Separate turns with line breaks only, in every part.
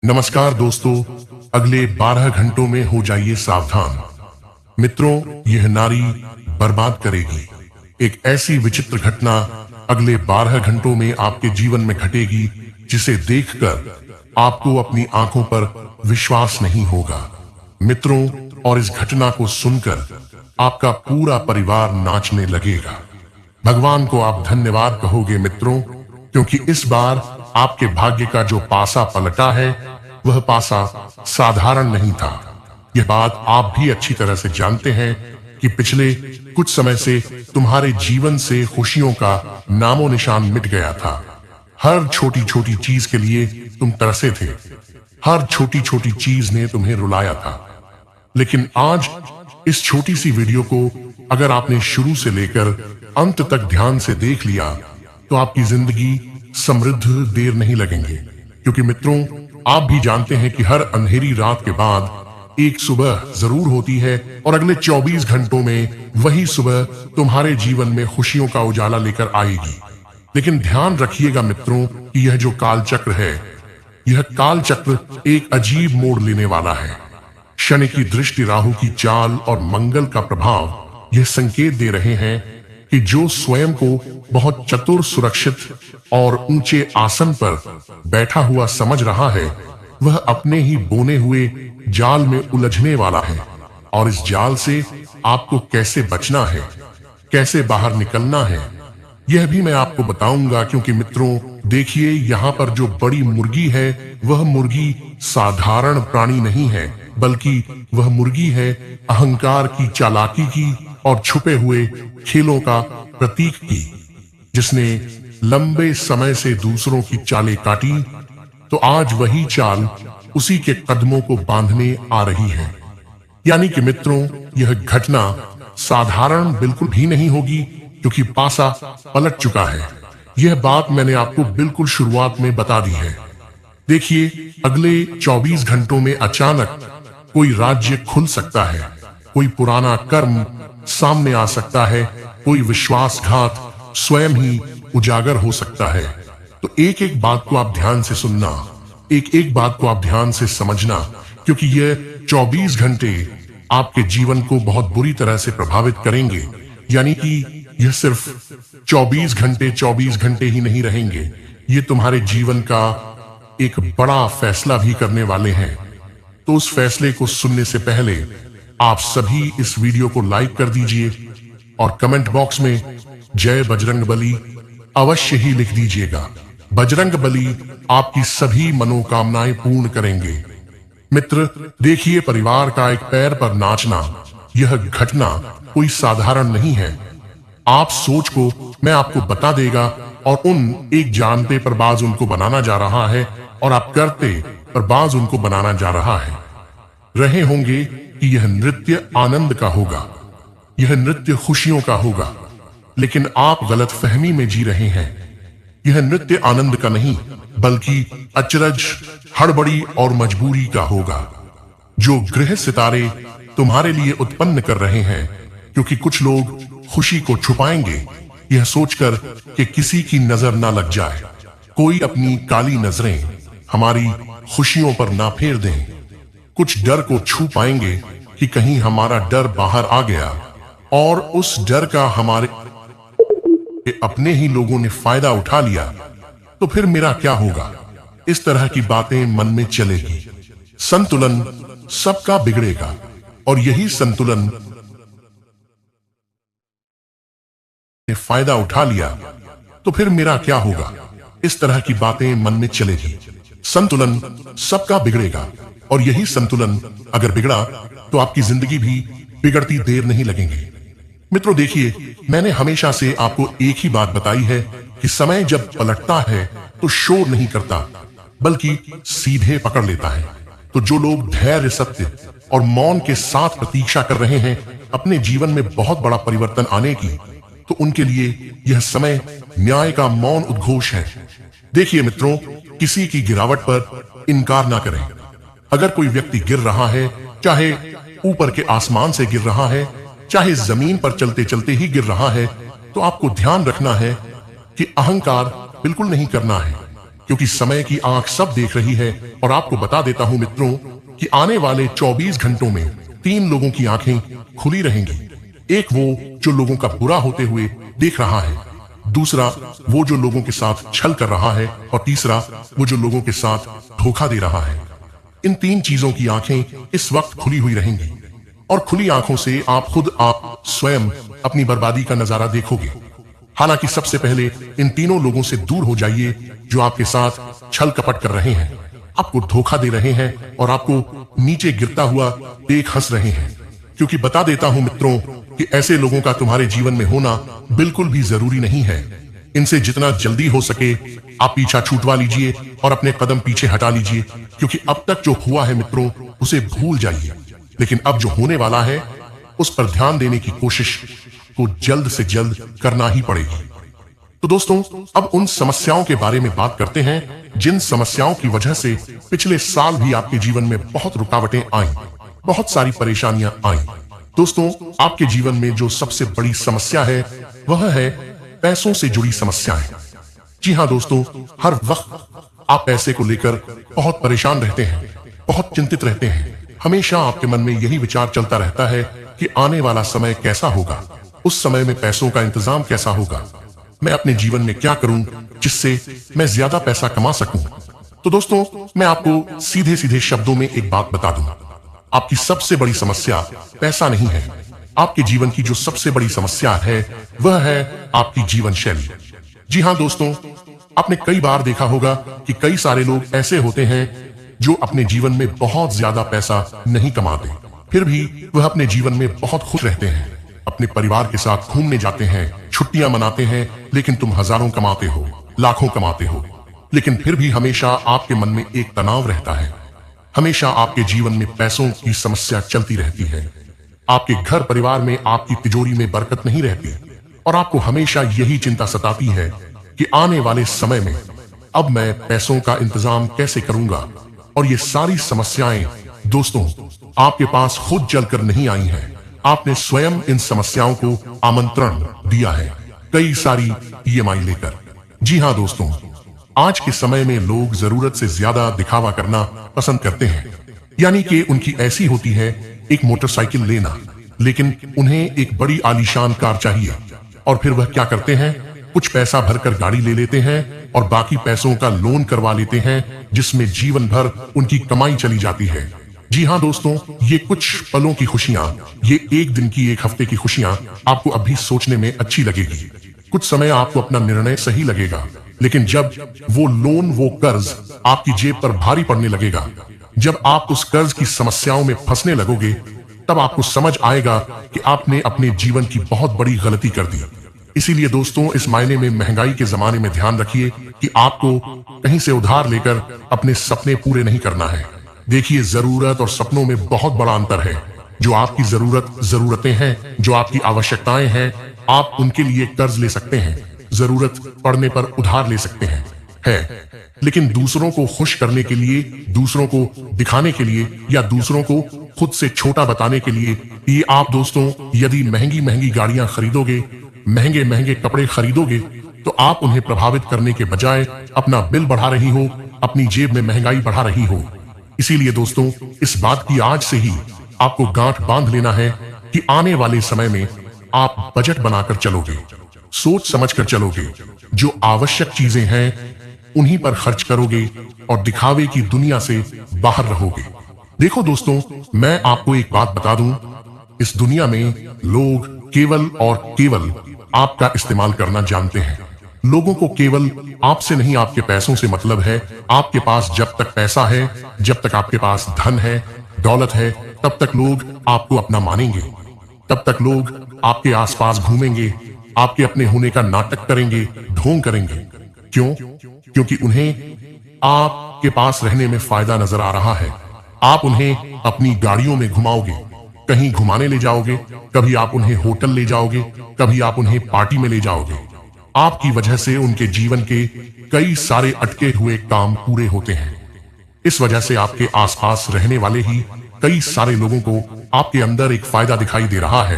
नमस्कार दोस्तों, अगले 12 घंटों में हो जाइए सावधान। मित्रों, यह नारी बर्बाद करेगी। एक ऐसी विचित्र घटना अगले 12 घंटों में आपके जीवन में घटेगी जिसे देखकर आपको अपनी आंखों पर विश्वास नहीं होगा। मित्रों, और इस घटना को सुनकर आपका पूरा परिवार नाचने लगेगा। भगवान को आप धन्यवाद कहोगे मित्रों, क्योंकि इस बार आपके भाग्य का जो पासा पलटा है वह पासा साधारण नहीं था। यह बात आप भी अच्छी तरह से जानते हैं कि पिछले कुछ समय से तुम्हारे जीवन से खुशियों का नामो निशान मिट गया था। हर छोटी छोटी चीज के लिए तुम तरसे थे, हर छोटी छोटी चीज ने तुम्हें रुलाया था। लेकिन आज इस छोटी सी वीडियो को अगर आपने शुरू से लेकर अंत तक ध्यान से देख लिया तो आपकी जिंदगी समृद्ध देर नहीं लगेंगे। क्योंकि मित्रों, आप भी जानते हैं कि हर अंधेरी रात के बाद एक सुबह जरूर होती है और अगले 24 घंटों में वही सुबह तुम्हारे जीवन में खुशियों का उजाला लेकर आएगी। लेकिन ध्यान रखिएगा मित्रों कि यह जो काल चक्र है, यह काल चक्र एक अजीब मोड़ लेने वाला है। शनि की दृष्टि, राहु की चाल और मंगल का प्रभाव यह संकेत दे रहे हैं कि जो स्वयं को बहुत चतुर, सुरक्षित और ऊंचे आसन पर बैठा हुआ समझ रहा है, वह अपने ही बोने हुए जाल में उलझने वाला है। और इस जाल से आपको कैसे बचना है, कैसे बाहर निकलना है, यह भी मैं आपको बताऊंगा। क्योंकि मित्रों देखिए, यहाँ पर जो बड़ी मुर्गी है वह मुर्गी साधारण प्राणी नहीं है, बल्कि वह मुर्गी है अहंकार की, चालाकी की और छुपे हुए खेलों का प्रतीक की, जिसने लंबे समय से दूसरों की चालें काटी, तो आज वही चाल उसी के कदमों को बांधने आ रही है। यानी कि मित्रों, यह घटना साधारण बिल्कुल भी नहीं होगी, क्योंकि पासा पलट चुका है। यह बात मैंने आपको बिल्कुल शुरुआत में बता दी है। देखिए, अगले 24 घंटों में अचानक कोई राज्य खुल सकता है, कोई पुराना कर्म सामने आ सकता है, कोई विश्वासघात स्वयं ही उजागर हो सकता है। तो एक एक बात को आप ध्यान से सुनना, एक एक बात को आप ध्यान से समझना, क्योंकि यह 24 घंटे आपके जीवन को बहुत बुरी तरह से प्रभावित करेंगे। यानी कि यह सिर्फ 24 घंटे ही नहीं रहेंगे, ये तुम्हारे जीवन का एक बड़ा फैसला भी करने वाले हैं। तो उस फैसले को सुनने से पहले आप सभी इस वीडियो को लाइक कर दीजिए और कमेंट बॉक्स में जय बजरंग बली अवश्य ही लिख दीजिएगा। बजरंग बली आपकी सभी मनोकामनाएं पूर्ण करेंगे। मित्र देखिए, परिवार का एक पैर पर नाचना, यह घटना कोई साधारण नहीं है। आप सोच को मैं आपको बता देगा और उन एक जानते पर बाज उनको बनाना जा रहा है और आप करते पर बाज उनको बनाना जा रहा है। रहे होंगे कि यह नृत्य आनंद का होगा, यह नृत्य खुशियों का होगा, लेकिन आप गलत फहमी में जी रहे हैं। यह नृत्य आनंद का नहीं, बल्कि अचरज, हड़बड़ी और मजबूरी का होगा, जो ग्रह सितारे तुम्हारे लिए उत्पन्न कर रहे हैं। क्योंकि कुछ लोग खुशी को छुपाएंगे, यह सोचकर कि किसी की नजर ना लग जाए, कोई अपनी काली नजरें हमारी खुशियों पर ना फेर दें। कुछ डर को छू पाएंगे कि कहीं हमारा डर बाहर आ गया और उस डर का हमारे अपने ही लोगों ने फायदा उठा लिया, तो फिर मेरा क्या होगा। इस तरह की बातें मन में चलेगी। संतुलन सबका बिगड़ेगा और यही संतुलन ने फायदा उठा लिया, तो फिर मेरा क्या होगा। इस तरह की बातें मन में चलेगी। संतुलन सबका बिगड़ेगा और यही संतुलन अगर बिगड़ा तो आपकी जिंदगी भी बिगड़ती देर नहीं लगेंगे। मित्रों देखिए, मैंने हमेशा से आपको एक ही बात बताई है कि समय जब पलटता है तो शोर नहीं करता, बल्कि सीधे पकड़ लेता है। तो जो लोग धैर्य, सत्य और मौन के साथ प्रतीक्षा कर रहे हैं अपने जीवन में बहुत बड़ा परिवर्तन आने की, तो उनके लिए यह समय न्याय का मौन उद्घोष है। देखिए मित्रों, किसी की गिरावट पर इनकार ना करें। अगर कोई व्यक्ति गिर रहा है, चाहे ऊपर के आसमान से गिर रहा है, चाहे जमीन पर चलते चलते ही गिर रहा है, तो आपको ध्यान रखना है कि अहंकार बिल्कुल नहीं करना है। क्योंकि समय की आंख सब देख रही है। और आपको बता देता हूं मित्रों कि आने वाले 24 घंटों में 3 लोगों की आंखें खुली रहेंगी। एक वो जो लोगों का बुरा होते हुए देख रहा है, दूसरा वो जो लोगों के साथ छल कर रहा है, और तीसरा वो जो लोगों के साथ धोखा दे रहा है। इन 3 चीजों की आंखें इस वक्त खुली हुई रहेंगी, और खुली आंखों से आप स्वयं अपनी बर्बादी का नजारा देखोगे। हालांकि सबसे पहले इन तीनों लोगों से दूर हो जाइए जो आपके साथ छल कपट कर रहे हैं, आपको धोखा दे रहे हैं और आपको नीचे गिरता हुआ देख हंस रहे हैं। क्योंकि बता देता हूं मित्रों कि ऐसे लोगों का तुम्हारे जीवन में होना बिल्कुल भी जरूरी नहीं है। इनसे जितना जल्दी हो सके आप पीछा छूटवा लीजिए और अपने कदम पीछे हटा लीजिए, क्योंकि अब तक जो हुआ है मित्रों उसे भूल जाइए। लेकिन अब जो होने वाला है उस पर ध्यान देने की कोशिश को जल्द से जल्द करना ही पड़ेगी। तो दोस्तों, अब उन समस्याओं के बारे में बात करते हैं जिन समस्याओं की वजह से पिछले साल भी आपके जीवन में बहुत रुकावटें आईं, बहुत सारी परेशानियां आईं। दोस्तों, आपके जीवन में जो सबसे बड़ी समस्या है वह है पैसों से जुड़ी समस्याएं। जी हाँ दोस्तों, हर वक्त आप पैसे को लेकर बहुत परेशान रहते हैं, बहुत चिंतित रहते हैं। हमेशा आपके मन में यही विचार चलता रहता है कि आने वाला समय कैसा होगा, उस समय में पैसों का इंतजाम कैसा होगा, मैं अपने जीवन में क्या करूं जिससे मैं ज्यादा पैसा कमा सकूं। तो दोस्तों, मैं आपको सीधे सीधे शब्दों में एक बात बता दूं, आपकी सबसे बड़ी समस्या पैसा नहीं है। आपके जीवन की जो सबसे बड़ी समस्या है वह है आपकी जीवन शैली। जी हाँ दोस्तों, आपने कई बार देखा होगा कि कई सारे लोग ऐसे होते हैं जो अपने जीवन में बहुत ज्यादा पैसा नहीं कमाते, फिर भी वह अपने जीवन में बहुत खुश रहते हैं, अपने परिवार के साथ घूमने जाते हैं, छुट्टियां मनाते हैं। लेकिन तुम हजारों कमाते हो, लाखों कमाते हो, लेकिन फिर भी हमेशा आपके मन में एक तनाव रहता है। हमेशा आपके जीवन में पैसों की समस्या चलती रहती है। आपके घर परिवार में आपकी तिजोरी में बरकत नहीं रहती, और आपको हमेशा यही चिंता सताती है कि आने वाले समय में अब मैं पैसों का इंतजाम कैसे करूंगा। और ये सारी समस्याएं दोस्तों आपके पास खुद जलकर नहीं आई हैं, आपने स्वयं इन समस्याओं को आमंत्रण दिया है कई सारी ईएमआई लेकर। जी हाँ दोस्तों, आज के समय में लोग जरूरत से ज्यादा दिखावा करना पसंद करते हैं। यानी कि उनकी ऐसी होती है एक मोटरसाइकिल लेना, लेकिन उन्हें एक बड़ी आलीशान कार चाहिए। और फिर वह क्या करते हैं, कुछ पैसा भरकर गाड़ी ले लेते हैं और बाकी पैसों का लोन करवा लेते हैं, जिसमें जीवन भर उनकी कमाई चली जाती है। जी हाँ दोस्तों, ये कुछ पलों की खुशियां, ये एक दिन की, एक हफ्ते की खुशियां आपको अभी सोचने में अच्छी लगेगी। कुछ समय आपको अपना निर्णय सही लगेगा, लेकिन जब वो लोन, वो कर्ज आपकी जेब पर भारी पड़ने लगेगा, जब आप उस कर्ज की समस्याओं में फंसने लगोगे, तब आपको समझ आएगा कि आपने अपने जीवन की बहुत बड़ी गलती कर दी। इसीलिए दोस्तों, इस मायने में महंगाई के जमाने में ध्यान रखिए कि आपको कहीं से उधार लेकर अपने सपने पूरे नहीं करना है। देखिए, जरूरत और सपनों में बहुत बड़ा अंतर है। जो आपकी जरूरतें हैं, जो आपकी आवश्यकताएं हैं, आप उनके लिए कर्ज ले सकते हैं, जरूरत पड़ने पर उधार ले सकते हैं, लेकिन दूसरों को खुश करने के लिए, दूसरों को दिखाने के लिए, या दूसरों को खुद से छोटा बताने के लिए, ये आप दोस्तों यदि महंगी महंगी गाड़ियां खरीदोगे, महंगे महंगे कपड़े खरीदोगे, तो आप उन्हें प्रभावित करने के बजाय अपना बिल बढ़ा रही हो, अपनी जेब में महंगाई बढ़ा रही हो। इसीलिए दोस्तों, इस बात की आज से ही आपको गांठ बांध लेना है कि आने वाले समय में आप बजट बनाकर चलोगे, सोच समझकर चलोगे, जो आवश्यक चीजें हैं उन्हीं पर खर्च करोगे और दिखावे की दुनिया से बाहर रहोगे। देखो दोस्तों, मैं आपको एक बात बता दूं, इस दुनिया में लोग केवल और केवल आपका इस्तेमाल करना जानते हैं। लोगों को केवल आपसे नहीं, आपके पैसों से मतलब है। आपके पास जब तक पैसा है, जब तक आपके पास धन है, दौलत है, तब तक लोग आपको अपना मानेंगे, तब तक लोग आपके आसपास घूमेंगे, आपके अपने होने का नाटक करेंगे, ढोंग करेंगे। क्यों? क्योंकि उन्हें आपके पास रहने में फायदा नजर आ रहा है। आप उन्हें अपनी गाड़ियों में घुमाओगे, कहीं घुमाने ले जाओगे, कभी आप उन्हें होटल ले जाओगे, कभी आप उन्हें पार्टी में ले जाओगे। आपकी वजह से उनके जीवन के कई सारे अटके हुए काम पूरे होते हैं। इस वजह से आपके आसपास रहने वाले ही कई सारे लोगों को आपके अंदर एक फायदा दिखाई दे रहा है,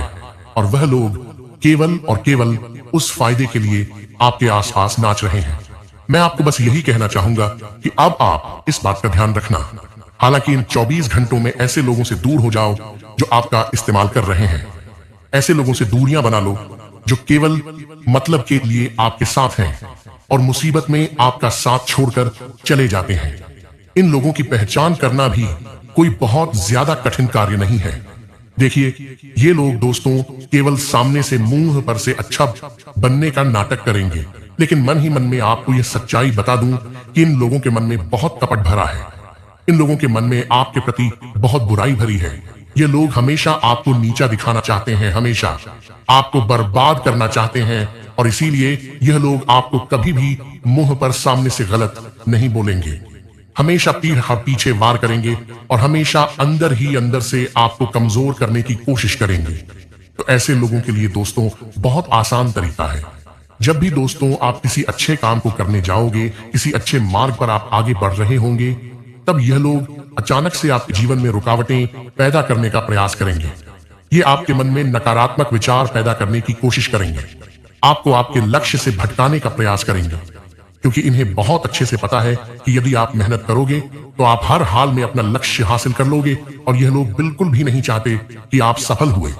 और वह लोग केवल और केवल उस फायदे के लिए आपके आसपास नाच रहे हैं। मैं आपको बस यही कहना चाहूंगा कि अब आप इस बात का ध्यान रखना। हालांकि इन 24 घंटों में ऐसे लोगों से दूर हो जाओ जो आपका इस्तेमाल कर रहे हैं। ऐसे लोगों से दूरियां बना लो जो केवल मतलब के लिए आपके साथ हैं और मुसीबत में आपका साथ छोड़कर चले जाते हैं। इन लोगों की पहचान करना भी कोई बहुत ज्यादा कठिन कार्य नहीं है। देखिए, ये लोग दोस्तों केवल सामने से मुंह पर से अच्छा बनने का नाटक करेंगे, लेकिन मन ही मन में आपको यह सच्चाई बता दूं कि इन लोगों के मन में बहुत कपट भरा है। इन लोगों के मन में आपके प्रति बहुत बुराई भरी है। ये लोग हमेशा आपको नीचा दिखाना चाहते हैं, हमेशा आपको बर्बाद करना चाहते हैं, और इसीलिए यह लोग आपको कभी भी मुंह पर सामने से गलत नहीं बोलेंगे। हमेशा पीठ पीछे वार करेंगे और हमेशा अंदर ही अंदर से आपको कमजोर करने की कोशिश करेंगे। तो ऐसे लोगों के लिए दोस्तों बहुत आसान तरीका है। जब भी दोस्तों आप किसी अच्छे काम को करने जाओगे, किसी अच्छे मार्ग पर आप आगे बढ़ रहे होंगे, तब यह लोग अचानक से आपके जीवन में रुकावटें पैदा करने का प्रयास करेंगे। ये आपके मन में नकारात्मक विचार पैदा करने की कोशिश करेंगे, आपको आपके लक्ष्य से भटकाने का प्रयास करेंगे, क्योंकि इन्हें बहुत अच्छे से पता है कि यदि आप मेहनत करोगे तो आप हर हाल में अपना लक्ष्य हासिल कर लोगे, और यह लोग बिल्कुल भी नहीं चाहते कि आप सफल हुए।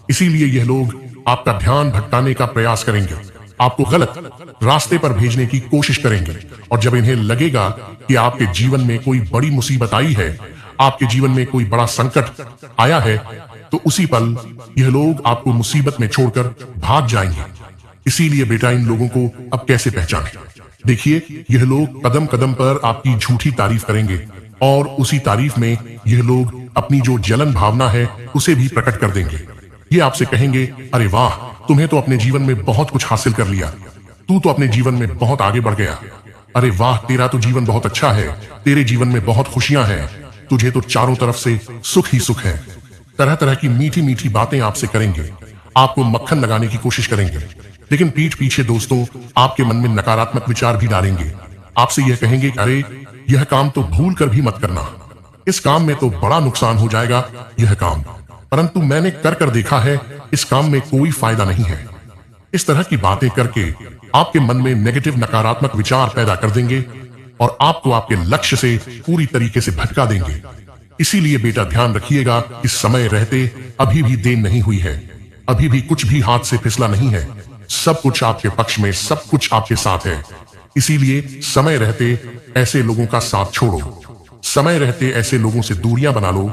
इसीलिए यह लोग आपका ध्यान भटकाने का प्रयास करेंगे, आपको गलत रास्ते पर भेजने की कोशिश करेंगे। और जब इन्हें लगेगा कि आपके जीवन में कोई बड़ी मुसीबत आई है, आपके जीवन में कोई बड़ा संकट आया है, तो उसी पल यह लोग आपको मुसीबत में छोड़कर भाग जाएंगे। इसीलिए बेटा, इन लोगों को अब कैसे पहचानें? देखिए, यह लोग कदम कदम पर आपकी झूठी तारीफ करेंगे, और उसी तारीफ में यह लोग अपनी जो जलन भावना है उसे भी प्रकट कर देंगे। ये आपसे कहेंगे, अरे वाह, तुम्हें तो अपने जीवन में बहुत कुछ हासिल कर लिया, तू तो अपने जीवन में बहुत आगे बढ़ गया। अरे वाह, तेरा तो जीवन बहुत अच्छा है, तेरे जीवन में बहुत खुशियां हैं, तुझे तो चारों तरफ से सुख ही सुख है। तरह तरह की मीठी मीठी बातें आपसे करेंगे, आपको मक्खन लगाने की कोशिश करेंगे, लेकिन पीठ पीछे दोस्तों आपके मन में नकारात्मक विचार भी डालेंगे। आपसे यह कहेंगे, अरे यह काम तो भूल कर भी मत करना, इस काम में तो बड़ा नुकसान हो जाएगा यह काम, परंतु मैंने कर देखा है, इस काम में कोई फायदा नहीं है। इस तरह की बातें करके आपके मन में नेगेटिव नकारात्मक विचार पैदा कर देंगे और आपको आपके लक्ष्य से पूरी तरीके से भटका देंगे। इसीलिए बेटा, ध्यान रखिएगा कि समय रहते अभी भी देर नहीं हुई है, अभी भी कुछ भी हाथ से फिसला नहीं है, सब कुछ आपके पक्ष में, सब कुछ आपके साथ है। इसीलिए समय रहते ऐसे लोगों का साथ छोड़ो, समय रहते ऐसे लोगों से दूरियां बना लो,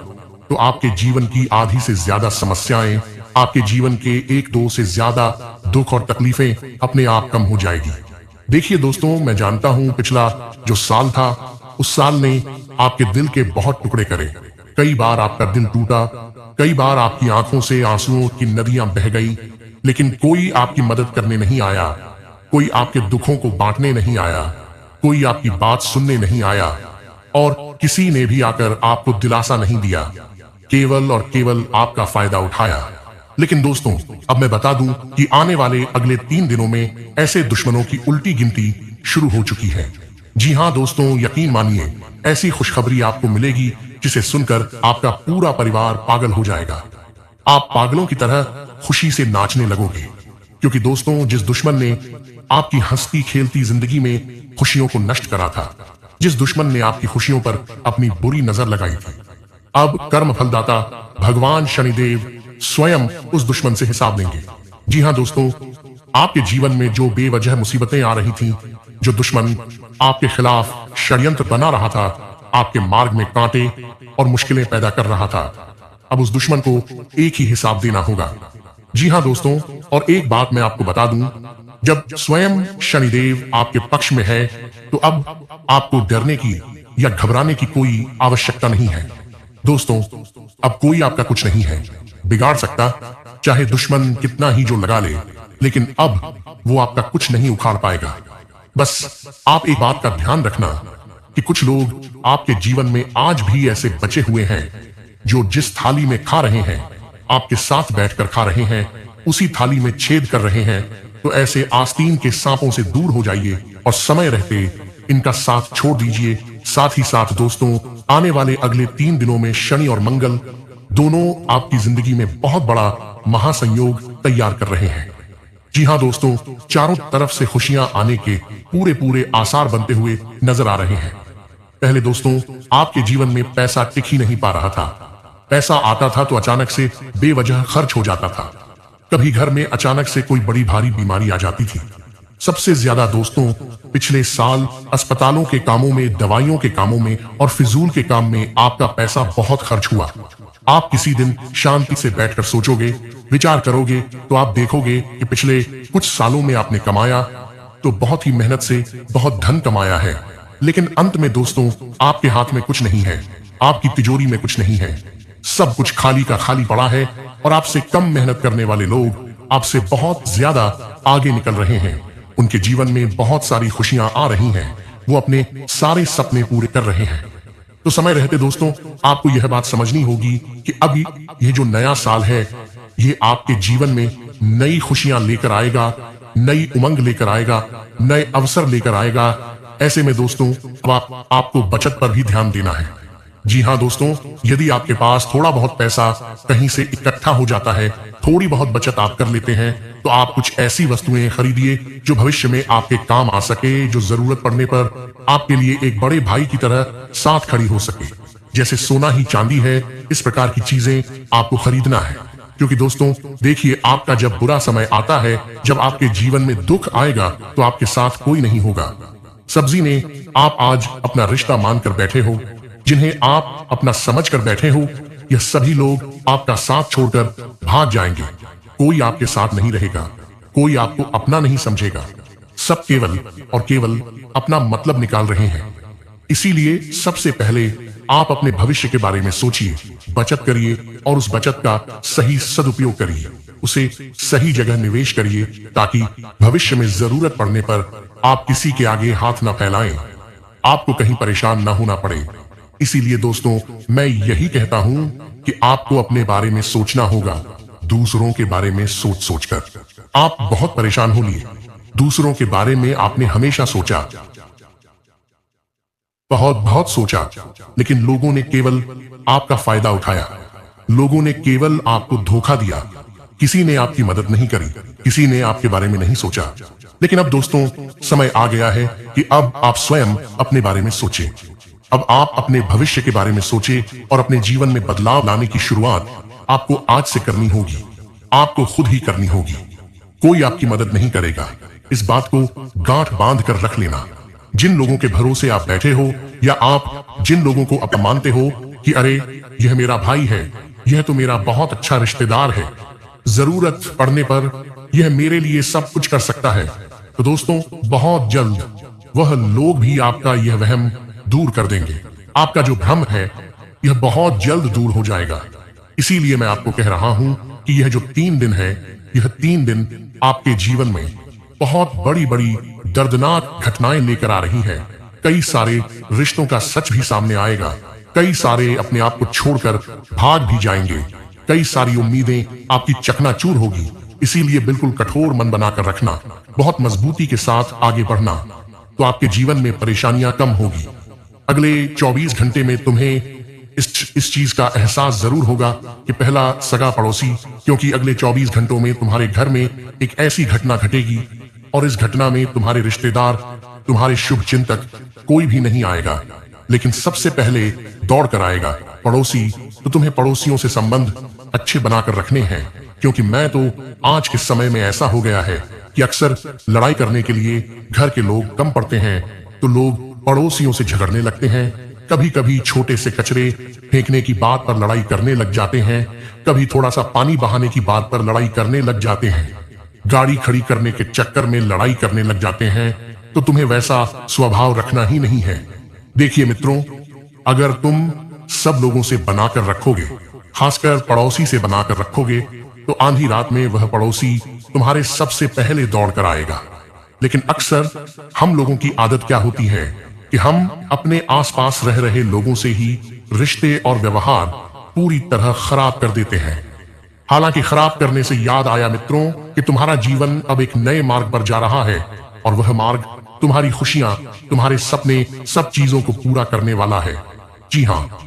तो आपके जीवन की आधी से ज्यादा समस्याएं, आपके जीवन के 1-2 से ज्यादा दुख और तकलीफें अपने आप कम हो जाएगी। देखिए दोस्तों, मैं जानता हूं पिछला जो साल था, उस साल ने आपके दिल के बहुत टुकड़े करे। कई बार आपका दिल टूटा, कई बार आपकी आंखों से आंसुओं की नदियां बह गई, लेकिन कोई आपकी मदद करने नहीं आया, कोई आपके दुखों को बांटने नहीं आया, कोई आपकी बात सुनने नहीं आया, और किसी ने भी आकर आपको दिलासा नहीं दिया, केवल और केवल आपका फायदा उठाया। लेकिन दोस्तों, अब मैं बता दूं कि आने वाले अगले 3 दिनों में ऐसे दुश्मनों की उल्टी गिनती शुरू हो चुकी है। जी हां दोस्तों, यकीन मानिए, ऐसी खुशखबरी आपको मिलेगी जिसे सुनकर आपका पूरा परिवार पागल हो जाएगा। आप पागलों की तरह खुशी से नाचने लगोगे, क्योंकि दोस्तों, जिस दुश्मन ने आपकी हंसती खेलती जिंदगी में खुशियों को नष्ट करा था, जिस दुश्मन ने आपकी खुशियों पर अपनी बुरी नजर लगाई थी, अब कर्म फलदाता भगवान शनिदेव स्वयं उस दुश्मन से हिसाब लेंगे। जी हां दोस्तों, आपके जीवन में जो बेवजह मुसीबतें आ रही थीं, जो दुश्मन आपके खिलाफ षड्यंत्र बना रहा था, आपके मार्ग में कांटे और मुश्किलें पैदा कर रहा था, अब उस दुश्मन को एक ही हिसाब देना होगा। जी हां दोस्तों, और एक बात मैं आपको बता दूं, जब स्वयं शनिदेव आपके पक्ष में है, तो अब आपको डरने की या घबराने की कोई आवश्यकता नहीं है। दोस्तों, अब कोई आपका कुछ नहीं है बिगाड़ सकता, चाहे दुश्मन कितना ही जो लगा ले, लेकिन अब वो आपका कुछ नहीं उखाड़ पाएगा। बस आप एक बात का ध्यान रखना कि कुछ लोग आपके जीवन में आज भी ऐसे बचे हुए हैं जो जिस थाली में खा रहे हैं, आपके साथ बैठकर खा रहे हैं, उसी थाली में छेद कर रहे हैं। तो ऐसे आस्तीन के सांपों से दूर हो जाइए और समय रहते इनका साथ छोड़ दीजिए। साथ ही साथ दोस्तों, आने वाले अगले 3 दिनों में शनि और मंगल दोनों आपकी जिंदगी में बहुत बड़ा महासंयोग तैयार कर रहे हैं। जी हाँ दोस्तों, चारों तरफ से खुशियां आने के पूरे पूरे आसार बनते हुए नजर आ रहे हैं। पहले दोस्तों, आपके जीवन में पैसा टिक ही नहीं पा रहा था। पैसा आता था तो अचानक से बेवजह खर्च हो जाता था। कभी घर में अचानक से कोई बड़ी भारी बीमारी आ जाती थी। सबसे ज्यादा दोस्तों, पिछले साल अस्पतालों के कामों में, दवाइयों के कामों में और फिजूल के काम में आपका पैसा बहुत खर्च हुआ। आप किसी दिन शांति से बैठकर सोचोगे, विचार करोगे तो आप देखोगे कि पिछले कुछ सालों में आपने कमाया तो बहुत ही मेहनत से बहुत धन कमाया है, लेकिन अंत में दोस्तों आपके हाथ में कुछ नहीं है, आपकी तिजोरी में कुछ नहीं है। सब कुछ खाली का खाली पड़ा है और आपसे कम मेहनत करने वाले लोग आपसे बहुत ज्यादा आगे निकल रहे हैं। उनके जीवन में बहुत सारी खुशियां आ रही हैं, वो अपने सारे सपने पूरे कर रहे हैं। तो समय रहते दोस्तों आपको यह बात समझनी होगी कि अभी ये जो नया साल है ये आपके जीवन में नई खुशियां लेकर आएगा, नई उमंग लेकर आएगा, नए अवसर लेकर आएगा। ऐसे में दोस्तों अब आपको बचत पर भी ध्यान देना है। जी हाँ दोस्तों, यदि आपके पास थोड़ा बहुत पैसा कहीं से इकट्ठा हो जाता है, थोड़ी बहुत बचत आप कर लेते हैं, तो आप कुछ ऐसी वस्तुएं खरीदिए जो भविष्य में आपके काम आ सके, जो जरूरत पड़ने पर आपके लिए एक बड़े भाई की तरह साथ खड़ी हो सके। जैसे सोना ही चांदी है, इस प्रकार की चीजें आपको खरीदना है। क्योंकि दोस्तों देखिए, आपका जब बुरा समय आता है, जब आपके जीवन में दुख आएगा, तो आपके साथ कोई नहीं होगा। सब्जी ने आप आज अपना रिश्ता मानकर बैठे हो, जिन्हें आप अपना समझ कर बैठे हो, यह सभी लोग आपका साथ छोड़कर भाग जाएंगे। कोई आपके साथ नहीं रहेगा, कोई आपको अपना नहीं समझेगा। सब केवल और केवल अपना मतलब निकाल रहे हैं। इसीलिए सबसे पहले आप अपने भविष्य के बारे में सोचिए, बचत करिए और उस बचत का सही सदुपयोग करिए, उसे सही जगह निवेश करिए, ताकि भविष्य में जरूरत पड़ने पर आप किसी के आगे हाथ न फैलाएं, आपको कहीं परेशान न होना पड़े। इसीलिए दोस्तों मैं यही कहता हूं कि आपको अपने बारे में सोचना होगा, दूसरों के बारे में सोच सोचकर आप बहुत परेशान हो लिए। दूसरों के बारे में आपने हमेशा सोचा, बहुत बहुत सोचा, लेकिन लोगों ने केवल आपका फायदा उठाया, लोगों ने केवल आपको धोखा दिया। किसी ने आपकी मदद नहीं करी, किसी ने आपके बारे में नहीं सोचा। लेकिन अब दोस्तों समय आ गया है कि अब आप स्वयं अपने बारे में सोचें। अब आप अपने भविष्य के बारे में सोचें और अपने जीवन में बदलाव लाने की शुरुआत आपको आज से करनी होगी, आपको खुद ही करनी होगी। कोई आपकी मदद नहीं करेगा, इस बात को गांठ बांध कर रख लेना। जिन लोगों के भरोसे आप बैठे हो, या आप जिन लोगों को अब मानते हो कि अरे यह मेरा भाई है, यह तो मेरा बहुत अच्छा रिश्तेदार है, जरूरत पड़ने पर यह मेरे लिए सब कुछ कर सकता है, तो दोस्तों बहुत जल्द वह लोग भी आपका यह वहम दूर कर देंगे। आपका जो भ्रम है यह बहुत जल्द दूर हो जाएगा। इसीलिए मैं आपको कह रहा हूं कि यह जो 3 दिन है, यह 3 दिन आपके जीवन में बहुत बड़ी बड़ी दर्दनाक घटनाएं लेकर आ रही हैं। कई सारे रिश्तों का सच भी सामने आएगा, कई सारे अपने आप को छोड़कर भाग भी जाएंगे, कई सारी उम्मीदें आपकी चकनाचूर होगी। इसीलिए बिल्कुल कठोर मन बनाकर रखना, बहुत मजबूती के साथ आगे बढ़ना, तो आपके जीवन में परेशानियां कम होगी। अगले 24 घंटे में तुम्हें इस चीज का एहसास जरूर होगा कि पहला सगा पड़ोसी, क्योंकि अगले 24 घंटों में तुम्हारे घर में एक ऐसी घटना घटेगी और इस घटना में तुम्हारे रिश्तेदार, तुम्हारे शुभ चिंतक कोई भी नहीं आएगा, लेकिन सबसे पहले दौड़ कर आएगा पड़ोसी। तो तुम्हें पड़ोसियों से संबंध अच्छे बनाकर रखने हैं, क्योंकि मैं तो आज के समय में ऐसा हो गया है कि अक्सर लड़ाई करने के लिए घर के लोग कम पड़ते हैं, तो लोग पड़ोसियों से झगड़ने लगते हैं। कभी कभी छोटे से कचरे फेंकने की बात पर लड़ाई करने लग जाते हैं, कभी थोड़ा सा पानी बहाने की बात पर लड़ाई करने लग जाते हैं, गाड़ी खड़ी करने के चक्कर में लड़ाई करने लग जाते हैं। तो तुम्हें वैसा स्वभाव रखना ही नहीं है। देखिए मित्रों, अगर तुम सब लोगों से बनाकर रखोगे, खासकर पड़ोसी से बनाकर रखोगे, तो आंधी रात में वह पड़ोसी तुम्हारे सबसे पहले दौड़ कर आएगा। लेकिन अक्सर हम लोगों की आदत क्या होती है कि हम अपने आसपास रह रहे लोगों से ही रिश्ते और व्यवहार पूरी तरह खराब कर देते हैं। हालांकि खराब करने से याद आया मित्रों कि तुम्हारा जीवन अब एक नए मार्ग पर जा रहा है, और वह मार्ग तुम्हारी खुशियां, तुम्हारे सपने, सब चीजों को पूरा करने वाला है। जी हाँ,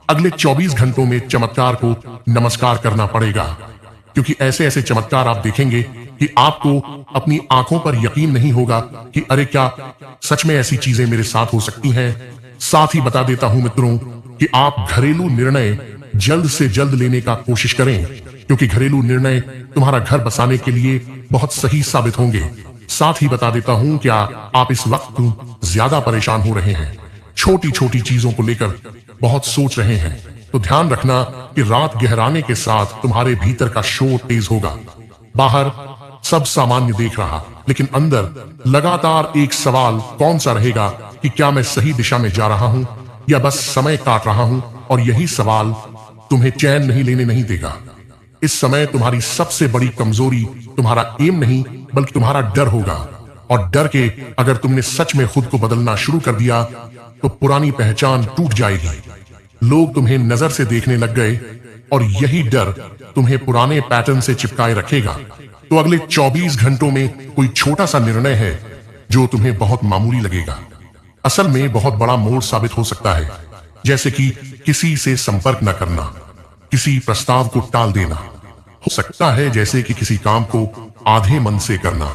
अगले 24 घंटों में चमत्कार को नमस्कार करना पड़ेगा, क्योंकि ऐसे ऐसे चमत्कार आप देखेंगे कि आपको अपनी आंखों पर यकीन नहीं होगा कि अरे क्या सच में ऐसी चीजें मेरे साथ हो सकती हैं। साथ ही बता देता हूं मित्रों कि आप घरेलू निर्णय जल्द से जल्द लेने का कोशिश करें, क्योंकि घरेलू निर्णय तुम्हारा घर बसाने के लिए बहुत सही साबित होंगे। साथ ही बता देता हूं क्या आप इस वक्त ज्यादा परेशान हो रहे हैं, छोटी छोटी चीजों को लेकर बहुत सोच रहे हैं, तो ध्यान रखना कि रात गहराने के साथ तुम्हारे भीतर का शोर तेज होगा। बाहर सब सामान्य देख रहा, लेकिन अंदर लगातार एक सवाल कौन सा रहेगा कि क्या मैं सही दिशा में जा रहा हूं या बस समय काट रहा हूं। और यही सवाल तुम्हें चैन नहीं लेने नहीं देगा। इस समय तुम्हारी सबसे बड़ी कमजोरी तुम्हारा एम नहीं बल्कि तुम्हारा डर होगा। और डर के अगर तुमने सच में खुद को बदलना शुरू कर दिया तो पुरानी पहचान टूट जाएगी। लोग तुम्हें नजर से देखने लग गए और यही डर तुम्हें पुराने पैटर्न से चिपकाए रखेगा। तो अगले 24 घंटों में कोई छोटा सा निर्णय है जो तुम्हें बहुत मामूली लगेगा, असल में बहुत बड़ा मोड़ साबित हो सकता है। जैसे कि किसी से संपर्क न करना, किसी प्रस्ताव को टाल देना, हो सकता है जैसे कि किसी काम को आधे मन से करना।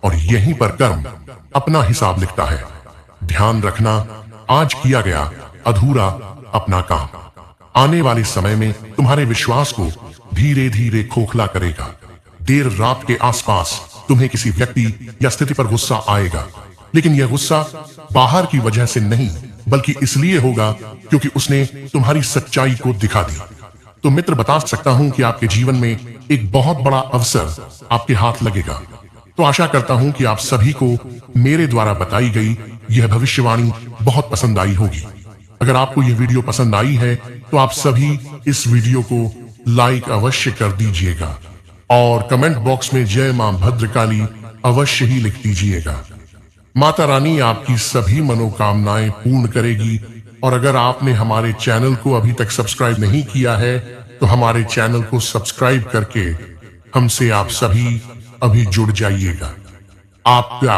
और यहीं पर कर्म अपना हिसाब लिखता है। ध्यान रखना, आज किया गया अधूरा अपना काम आने वाले समय में तुम्हारे विश्वास को धीरे धीरे खोखला करेगा। देर रात के आसपास तुम्हें किसी व्यक्ति या स्थिति पर गुस्सा आएगा, लेकिन यह गुस्सा बाहर की वजह से नहीं बल्कि इसलिए होगा क्योंकि उसने तुम्हारी सच्चाई को दिखा दी। तो मित्र, बता सकता हूं कि आपके जीवन में एक बहुत बड़ा अवसर आपके हाथ लगेगा। तो आशा करता हूं कि आप सभी को मेरे द्वारा बताई गई यह भविष्यवाणी बहुत पसंद आई होगी। अगर आपको यह वीडियो पसंद आई है तो आप सभी इस वीडियो को लाइक अवश्य कर दीजिएगा और कमेंट बॉक्स में जय मां भद्रकाली अवश्य ही लिख दीजिएगा। माता रानी आपकी सभी मनोकामनाएं पूर्ण करेगी। और अगर आपने हमारे चैनल को अभी तक सब्सक्राइब नहीं किया है तो हमारे चैनल को सब्सक्राइब करके हमसे आप सभी अभी जुड़ जाइएगा। आपका